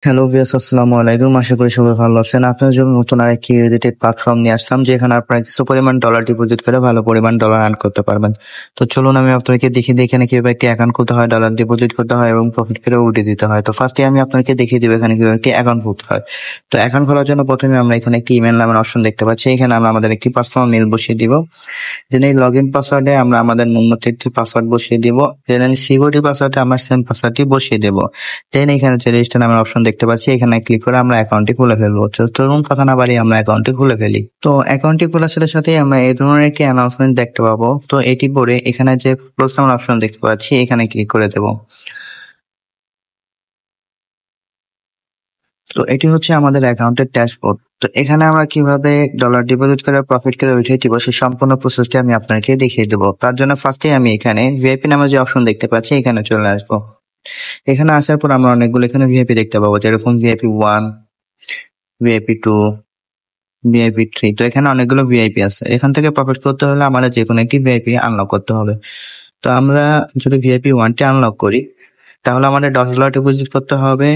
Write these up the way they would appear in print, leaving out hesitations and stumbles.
Hello viewers, আসসালামু আলাইকুম। আশা করি সবাই ভালো আছেন। আপনার জন্য নতুন আরেকটি রিলেটেড প্ল্যাটফর্ম নিয়ে আসলাম, যেখানে আপনারা কিছু পরিমাণ ডলার ডিপোজিট করে ভালো পরিমাণ ডলার আর্ন করতে পারবেন। তো চলুন আমি আপনাকে দেখিয়ে দিই এখানে কিভাবে একটি অ্যাকাউন্ট খুলতে হয়, ডলার ডিপোজিট করতে হয় এবং প্রফিট করে উঠিয়ে দিতে হয়। তো ফার্স্টে আমি আপনাকে দেখিয়ে দিব এখানে কিভাবে একটি অ্যাকাউন্ট খুলতে হয়। তো অ্যাকাউন্ট খোলার জন্য প্রথমে আমরা এখানে একটি ইমেল নামের অপশন দেখতে পাচ্ছি। এখানে আমরা আমাদের একটি পার্সোনাল মেল বসিয়ে দিব। দেন এই লগ ইন পাসওয়ার্ডে আমরা আমাদের ন্যূনতম একটি পাসওয়ার্ড বসিয়ে দিব। দেন সিকিউরিটি পাসওয়ার্ডে আমরা সেম পাসওয়ার্ডটি বসিয়ে দেব। দেন এখানে যে রেজিস্টার নামের অপশন দেখতে পাচ্ছি, এখানে ক্লিক করে আমরা অ্যাকাউন্টটি খুলে ফেলবো। চলুন কথা না বাড়িয়ে আমরা অ্যাকাউন্টটি খুলে ফেলি। তো অ্যাকাউন্টটি খোলার সাথে সাথে আমরা এই ধরনের একটি অ্যানাউন্সমেন্ট দেখতে পাবো। তো এটি পরে এখানে যে ক্লোজ নামের অপশন দেখতে পাচ্ছি, এখানে ক্লিক করে দেব। তো এটি হচ্ছে আমাদের অ্যাকাউন্টের ড্যাশবোর্ড। তো এখানে আমরা কিভাবে ডলার ডিপোজিট করে প্রফিট করে উঠিয়ে দিব সেই সম্পূর্ণ প্রসেসটি আমি আপনাকে দেখিয়ে দেবো। তার জন্য ফার্স্টে আমি এখানে ভিআইপি নামের যে অপশন দেখতে পাচ্ছি, এখানে চলে আসবো। এখানে আসার পর আমরা অনেকগুলো এখানে ভিআইপি দেখতে পাবো, যেরকম ভিআইপি 1, ভিআইপি 2, ভিআইপি 3। তো এখানে অনেকগুলো ভিআইপি আছে। এখান থেকে প্রফিট করতে হলে আমাদের যে কোনো একটি ভিআইপি আনলক করতে হবে। তো আমরা যদি ভিআইপি 1টি আনলক করি, তাহলে আমাদের $10 ডিপোজিট করতে হবে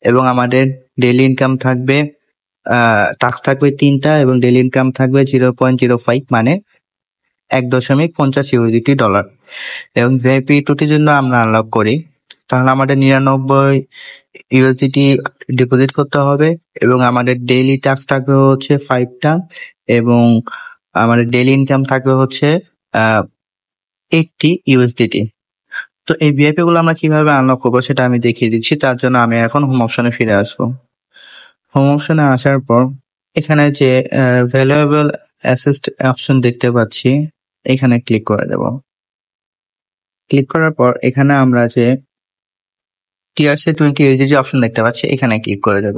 এবং আমাদের ডেইলি ইনকাম থাকবে, টাস্ক থাকবে 3টা এবং ডেইলি ইনকাম থাকবে 0.05, মানে 1.50 ইউএসডি ডলার। এবং ভিআইপি 2টির জন্য আমরা আনলক করি, তাহলে আমাদের 99 ইউএসডিটি ডিপোজিট করতে হবে এবং আমাদের ডেইলি টাস্ক থাকবে হচ্ছে 5টা এবং আমাদের ডেইলি ইনকাম থাকবে হচ্ছে 80 ইউএসডিটি। তো এই ভিআইপি গুলো আমরা কিভাবে আনলক করবো সেটা আমি দেখিয়ে দিচ্ছি। তার জন্য আমি এখন হোম অপশনে ফিরে আসবো। হোম অপশনে আসার পর এখানে যে ভ্যালুয়েবল অ্যাসেট অপশন দেখতে পাচ্ছি, এখানে ক্লিক করে দেব। ক্লিক করার পর এখানে আমরা যে টিআরসি 20 ইউএসডি অপশন দেখতে পাচ্ছি, এখানে ক্লিক করে দেব।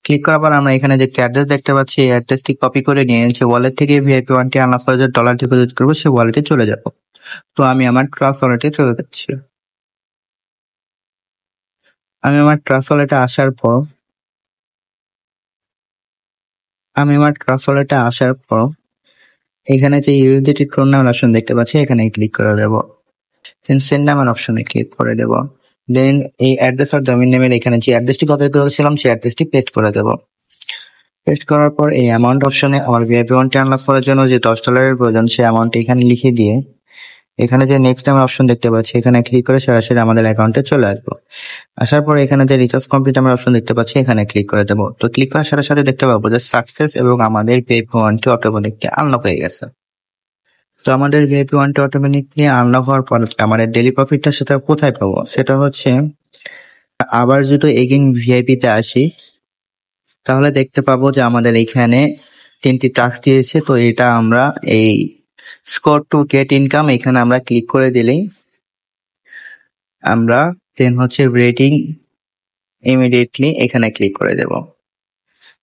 ক্লিক করার পর আমরা এখানে যে একটা অ্যাড্রেস দেখতে পাচ্ছি, এই অ্যাড্রেসটি কপি করে নিয়ে যে ওয়ালেট থেকে ভিআইপি 1টি আনলক করে যে ডলার ডিপোজিট করবো, সেই ওয়ালেটে চলে যাব। তো আমি আমার ট্রাস্ট ওয়ালেটে চলে যাচ্ছি। আমি আমার ট্রাস্ট ওয়ালেটে আসার পর এখানে যে ইউএসডিটি ক্লোন নামের অপশন দেখতে পাচ্ছি, এখানে ক্লিক করে দেব। দেন সেন্ড নামের অপশনে ক্লিক করে দেব। দেন এই অ্যাড্রেস আর ডোমেইন নেমের এখানে যে অ্যাড্রেসটি কপি করেছিলাম, সেই অ্যাড্রেসটি পেস্ট করে দেব। পেস্ট করার পর এই অ্যামাউন্ট অপশনে আমার ভিআইপি 1টি আনলক করার জন্য যে $10 প্রয়োজন, সেই অ্যামাউন্টটি এখানে লিখে দিয়ে এখানে যে নেক্সট নামের অপশন দেখতে পাচ্ছি, এখানে ক্লিক করে সরাসরি আমাদের অ্যাকাউন্টে চলে আসবো। আসার পর এখানে যে রিচার্জ কমপ্লিট নামের অপশন দেখতে পাচ্ছি, এখানে ক্লিক করে দেবো। তো ক্লিক করার সাথে সাথে দেখতে পাবো যে সাকসেস এবং আমাদের ভিআইপি 1টি অটোমেটিকলি আনলক হয়ে গেছে। তো আমাদের ভিআইপি 1টি অটোমেটিকলি আনলক হওয়ার পর আমাদের ডেইলি প্রফিটটা সেটা কোথায় পাবো, সেটা হচ্ছে আবার যদি এগেইন ভিআইপি তে আসি, তাহলে দেখতে পাবো যে আমাদের এখানে 3টি টাস্ক দিয়েছে। তো এটা আমরা এই স্কোর টু গেট ইনকাম, এখানে আমরা ক্লিক করে দিলেই আমরা দেন হচ্ছে রেটিং ইমিডিয়েটলি এখানে ক্লিক করে দেব।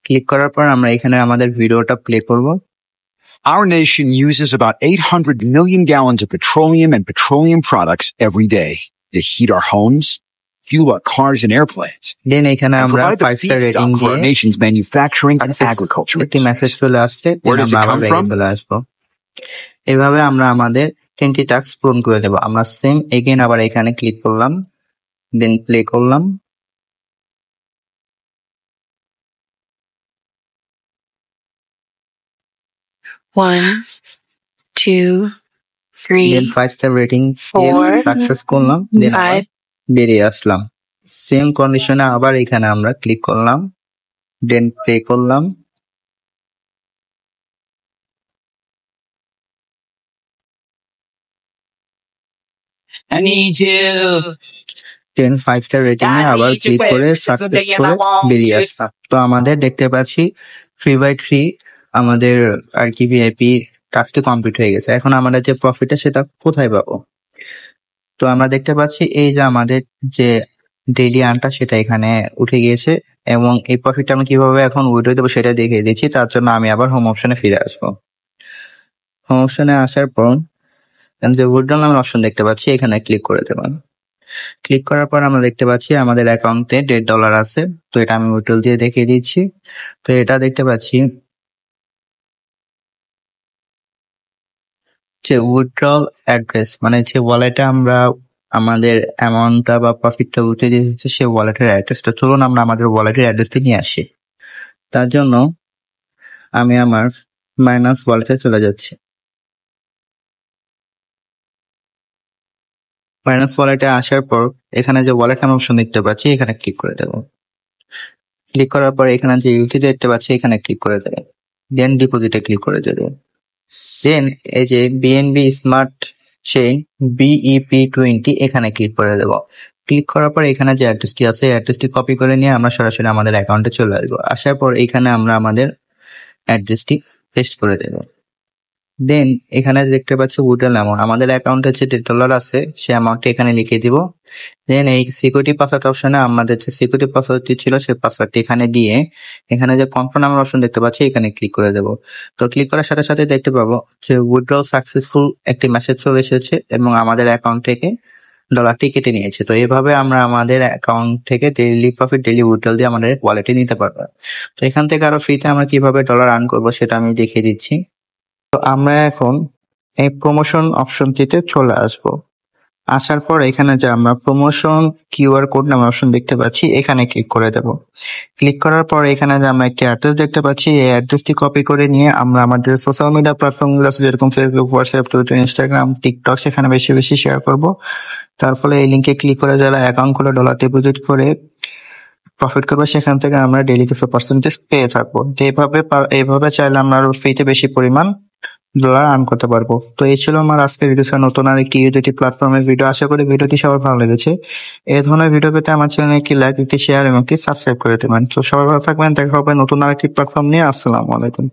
ক্লিক করার পর আমরা এখানে আমাদের ভিডিওটা প্লে করব। Our nation uses about 800 million gallons of petroleum and petroleum products every day to heat our homes, fuel our cars and airplanes, দেন এখানে and আমরা provide the 5 star rating feedstock for our দিয়ে nation's manufacturing and agriculture একটি message industries. চলে আসছে, Where does it আমরা আবার come ব্যাগে from? চলে আসবো। এভাবে আমরা আমাদের 10টি টাস্ক পূরণ করে দেব। আমরা সেম এগেইন আবার এখানে ক্লিক করলাম, দেন প্লে করলাম। One, two, three, দেন 5 স্টার রেটিং দিয়ে 4, সাকসেস করলাম, দেন আবার 5. বেরিয়ে আসলাম। সেম কন্ডিশনে আবার এখানে আমরা ক্লিক করলাম, দেন প্লে করলাম। I need you. 5 star rating এ আবার ক্লিক করে সাকসেস করে বেরিয়ে আসলাম। তো আমাদের দেখতে পাচ্ছি 3/3 আমাদের আর কি ভিআইপি টাস্কটি কমপ্লিট হয়ে গেছে। এখন আমাদের যে প্রফিটটা সেটা কোথায় পাবো? তো আমরা দেখতে পাচ্ছি এই যে আমাদের যে ডেইলি আর্নটা সেটা এখানে উঠে গিয়েছে এবং এই প্রফিটটা আমি কিভাবে এখন উইথড্র দেবো সেটা দেখিয়ে দিচ্ছি। তার জন্য আমি আবার হোম অপশনে ফিরে আসবো। হোম অপশনে আসার পর যে উইথড্র নামের অপশন দেখতে পাচ্ছি, এখানে ক্লিক করে দেবেন। ক্লিক করার পর আমরা দেখতে পাচ্ছি আমাদের অ্যাকাউন্টে $1.5 আছে। তো এটা আমি উইথড্র দিয়ে দেখিয়ে দিচ্ছি। তো এটা দেখতে পাচ্ছি যে উইথড্রল অ্যাড্রেস, মানে যে ওয়ালেটে আমরা আমাদের অ্যামাউন্টটা বা প্রফিটটা উঠে দিচ্ছে সে ওয়ালেটের অ্যাড্রেসটা। চলুন আমরা আমাদের ওয়ালেটের অ্যাড্রেসটি নিয়ে আসি। তার জন্য আমি আমার মাইনাস ওয়ালেটে চলে যাচ্ছি। মাইনাস ওয়ালেটে আসার পর এখানে যে ওয়ালেট নামে অপশন দেখতে পাচ্ছি এখানে ক্লিক করে দেব। ক্লিক করার পর এখানে যে ইউটিলিটি দেখতে পাচ্ছি এখানে ক্লিক করে দেব। দেন ডিপোজিটে ক্লিক করে দেব। দেন এই যে বিএনবি স্মার্ট চেইন BEP20 এখানে ক্লিক করে দেব। ক্লিক করার পর এখানে যে অ্যাড্রেসটি আছে অ্যাড্রেসটি কপি করে নিয়ে আমরা সরাসরি আমাদের অ্যাকাউন্টে চলে আসবো। আসার পর এখানে আমরা আমাদের অ্যাড্রেসটি পেস্ট করে দেব। দেন এখানে দেখতে পাচ্ছি উইথড্রল অ্যামাউন্ট, আমাদের অ্যাকাউন্টে যে $10 আছে সে অ্যামাউন্টটি এখানে লিখে দিব। দেন এই সিকিউরিটি পাসওয়ার্ড অপশনে আমাদের যে সিকিউরিটি পাসওয়ার্ডটি ছিল সেই পাসওয়ার্ডটি এখানে দিয়ে এখানে যে কনফার্ম নাম্বার অপশন দেখতে পাচ্ছি এখানে ক্লিক করে দেব। তো ক্লিক করার সাথে সাথে দেখতে পাবো যে উইথড্রল সাকসেসফুল একটি মেসেজ চলে এসেছে এবং আমাদের অ্যাকাউন্ট থেকে ডলারটি কেটে নিয়েছে। তো এইভাবে আমরা আমাদের অ্যাকাউন্ট থেকে ডেইলি প্রফিট ডেইলি উইথড্রল দিয়ে আমাদের ওয়ালেটে নিতে পারবো। তো এখান থেকে আরো ফ্রিতে আমরা কিভাবে ডলার আর্ন করবো সেটা আমি দেখিয়ে দিচ্ছি। তো আমরা এখন এই প্রমোশন অপশনটিতে চলে আসব। আসার পর এখানে যে আমরা প্রমোশন কিউআর কোড নামে অপশন দেখতে পাচ্ছি এখানে ক্লিক করে দেব। ক্লিক করার পর এখানে যে আমরা একটি অ্যাড্রেস দেখতে পাচ্ছি এই অ্যাড্রেসটি কপি করে নিয়ে আমরা আমাদের সোশ্যাল মিডিয়া প্ল্যাটফর্মগুলো আছে যেরকম Facebook, WhatsApp, Twitter, Instagram, TikTok সেখানে বেশি বেশি শেয়ার করব। তার ফলে এই লিঙ্কে ক্লিক করে যারা অ্যাকাউন্ট খুলে ডলার ডিপোজিট করে প্রফিট করবে সেখান থেকে আমরা ডেইলি কিছু পার্সেন্টেজ পেয়ে থাকবো। তো এইভাবে চাইলে আমরা আরো ফ্রিতে বেশি পরিমাণ ডলার আর্ন করতে পারবো। তো এই ছিল আমার আজকের ভিডিও, নতুন আর একটি ইউটিলিটি প্ল্যাটফর্মের ভিডিও। আশা করি ভিডিওটি সবার ভালো লেগেছে। এই ধরনের ভিডিও পেতে আমার চ্যানেলে একটি লাইক, একটি শেয়ার এবং একটি সাবস্ক্রাইব করে দেবেন। তো সবাই ভালো থাকবেন, দেখা হবে নতুন আর একটি প্ল্যাটফর্ম নিয়ে। আসসালামু আলাইকুম।